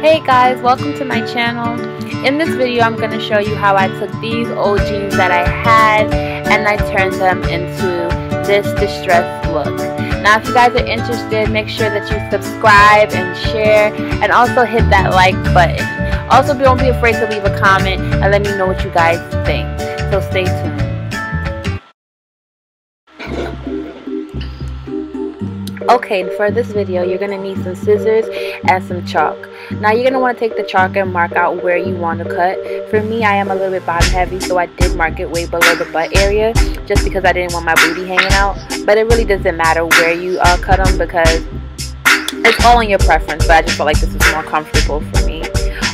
Hey guys, welcome to my channel. In this video I'm going to show you how I took these old jeans that I had and I turned them into this distressed look. Now if you guys are interested, make sure that you subscribe and share and also hit that like button. Also don't be afraid to leave a comment and let me know what you guys think. So stay tuned. Okay, for this video you're going to need some scissors and some chalk. Now you're going to want to take the chalk and mark out where you want to cut. For me, I am a little bit bottom heavy, so I did mark it way below the butt area just because I didn't want my booty hanging out. But it really doesn't matter where you cut them because it's all in your preference, but I just felt like this was more comfortable for me.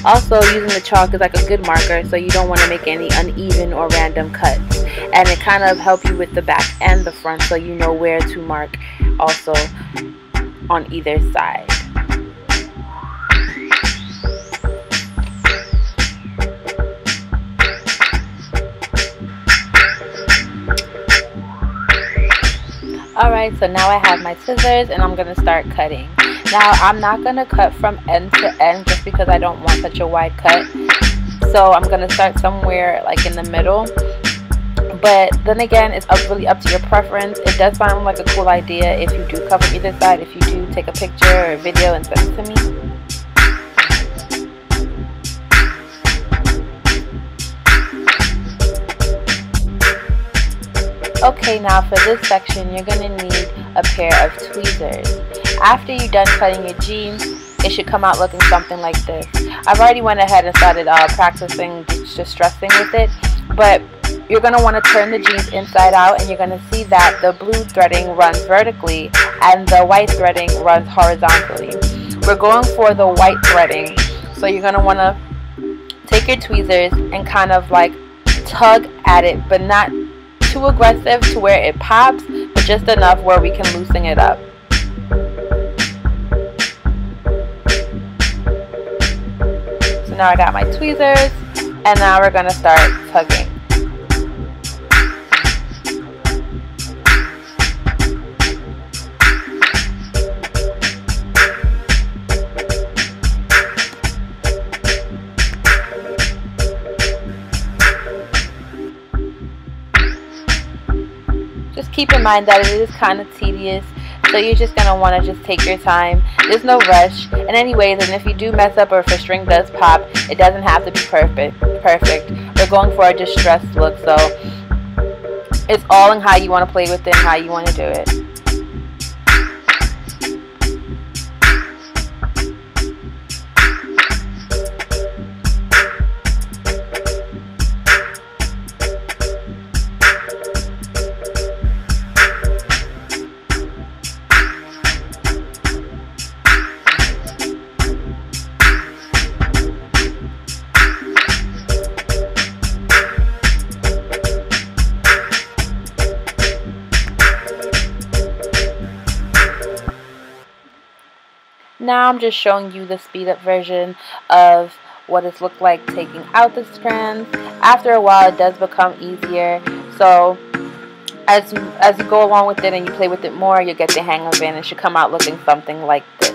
Also, using the chalk is like a good marker, so you don't want to make any uneven or random cuts. And it kind of helps you with the back and the front, so you know where to mark also on either side. Alright, so now I have my scissors and I'm going to start cutting. Now I'm not going to cut from end to end just because I don't want such a wide cut. So I'm going to start somewhere like in the middle. But then again, it's really up to your preference. It does sound like a cool idea if you do cover either side. If you do take a picture or a video and send it to me. Okay, now for this section, you're going to need a pair of tweezers. After you're done cutting your jeans, it should come out looking something like this. I've already went ahead and started practicing distressing with it, but you're going to want to turn the jeans inside out and you're going to see that the blue threading runs vertically and the white threading runs horizontally. We're going for the white threading, so you're going to want to take your tweezers and kind of like tug at it, but not too aggressive to where it pops, but just enough where we can loosen it up. So now I got my tweezers and now we're going to start tugging. Just keep in mind that it is kind of tedious, so you're just going to want to just take your time. There's no rush. And anyways, and if you do mess up or if a string does pop, it doesn't have to be perfect. We're going for a distressed look, so it's all in how you want to play with it and how you want to do it. Now I'm just showing you the speed up version of what it's looked like taking out the strands. After a while it does become easier, so as you go along with it and you play with it more, you'll get the hang of it and it should come out looking something like this.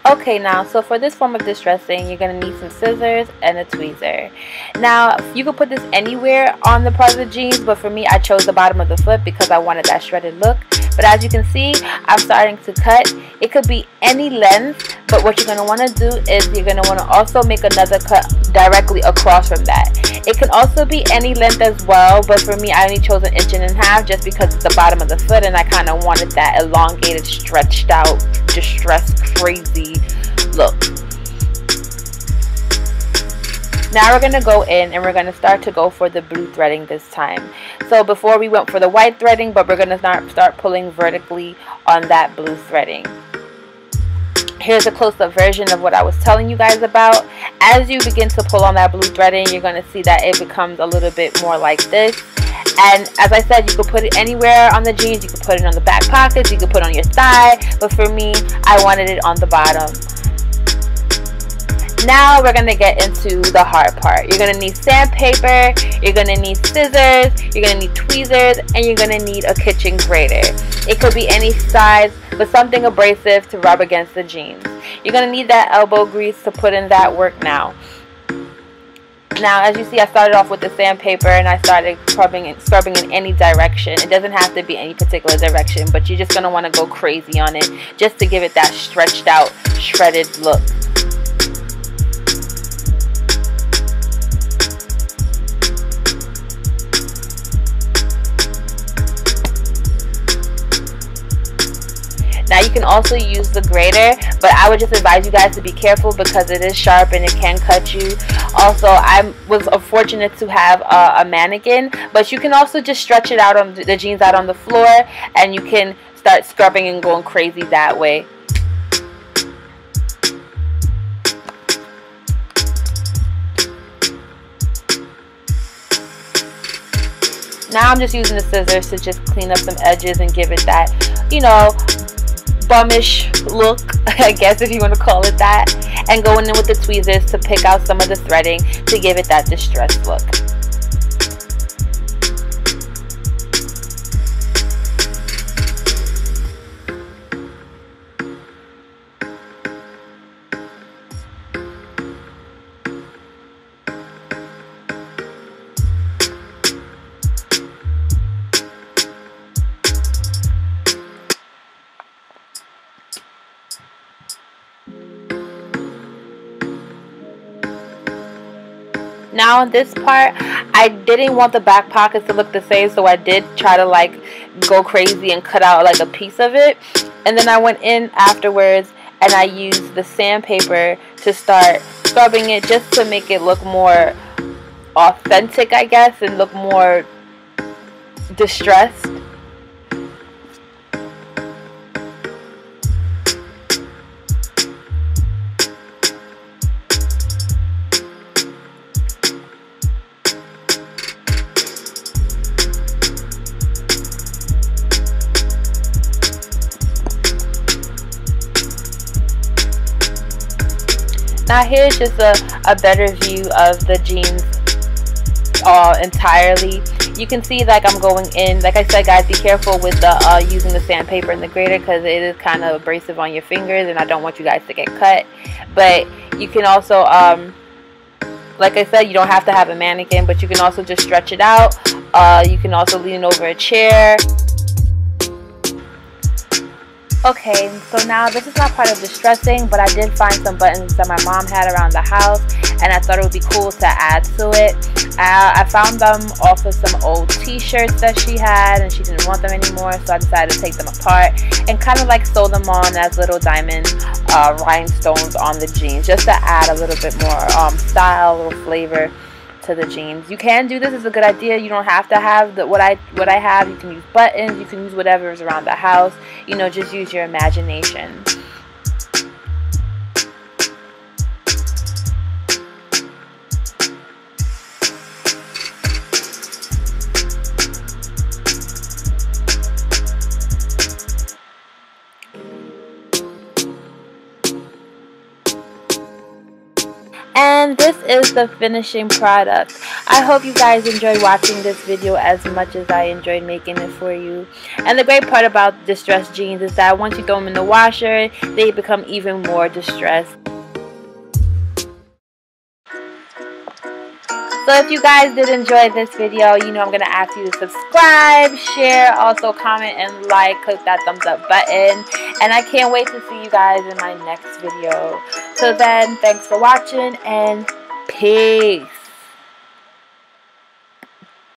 Okay, now so for this form of distressing, you're going to need some scissors and a tweezer. Now you can put this anywhere on the part of the jeans, but for me I chose the bottom of the foot because I wanted that shredded look. But as you can see, I'm starting to cut. It could be any length, but what you're going to want to do is you're going to want to also make another cut directly across from that. It can also be any length as well, but for me I only chose 1.5 inches just because it's the bottom of the foot and I kind of wanted that elongated, stretched out, distressed, crazy look. Now we're going to go in and we're going to start to go for the blue threading this time. So before we went for the white threading, but we're going to start pulling vertically on that blue threading. Here's a close-up version of what I was telling you guys about. As you begin to pull on that blue threading, you're going to see that it becomes a little bit more like this. And as I said, you could put it anywhere on the jeans. You could put it on the back pockets, you could put it on your thigh, but for me, I wanted it on the bottom. Now we're going to get into the hard part. You're going to need sandpaper, you're going to need scissors, you're going to need tweezers, and you're going to need a kitchen grater. It could be any size, but something abrasive to rub against the jeans. You're going to need that elbow grease to put in that work now. Now, as you see, I started off with the sandpaper and I started scrubbing in any direction. It doesn't have to be any particular direction, but you're just going to want to go crazy on it just to give it that stretched out, shredded look. Now you can also use the grater, but I would just advise you guys to be careful because it is sharp and it can cut you. Also, I was fortunate to have a mannequin, but you can also just stretch it out on the jeans out on the floor, and you can start scrubbing and going crazy that way. Now I'm just using the scissors to just clean up some edges and give it that, you know, bummish look, I guess, if you want to call it that, and going in with the tweezers to pick out some of the threading to give it that distressed look. Now on this part, I didn't want the back pockets to look the same, so I did try to like go crazy and cut out like a piece of it. And then I went in afterwards and I used the sandpaper to start scrubbing it just to make it look more authentic, I guess, and look more distressed. Now here's just a better view of the jeans entirely. You can see like I'm going in. Like I said, guys, be careful with the using the sandpaper and the grater because it is kind of abrasive on your fingers, and I don't want you guys to get cut. But you can also, like I said, you don't have to have a mannequin, but you can also just stretch it out. You can also lean over a chair. Okay, so now this is not part of distressing, but I did find some buttons that my mom had around the house, and I thought it would be cool to add to it. I found them off of some old t-shirts that she had, and she didn't want them anymore, so I decided to take them apart and kind of like sew them on as little diamond rhinestones on the jeans, just to add a little bit more style or flavor to the jeans. You can do this. It's a good idea. You don't have to have what I have. You can use buttons. You can use whatever is around the house. You know, just use your imagination. And this is the finishing product. I hope you guys enjoyed watching this video as much as I enjoyed making it for you. And the great part about distressed jeans is that once you throw them in the washer, they become even more distressed. So if you guys did enjoy this video, you know I'm going to ask you to subscribe, share, also comment and like, click that thumbs up button. And I can't wait to see you guys in my next video. So then, thanks for watching and peace.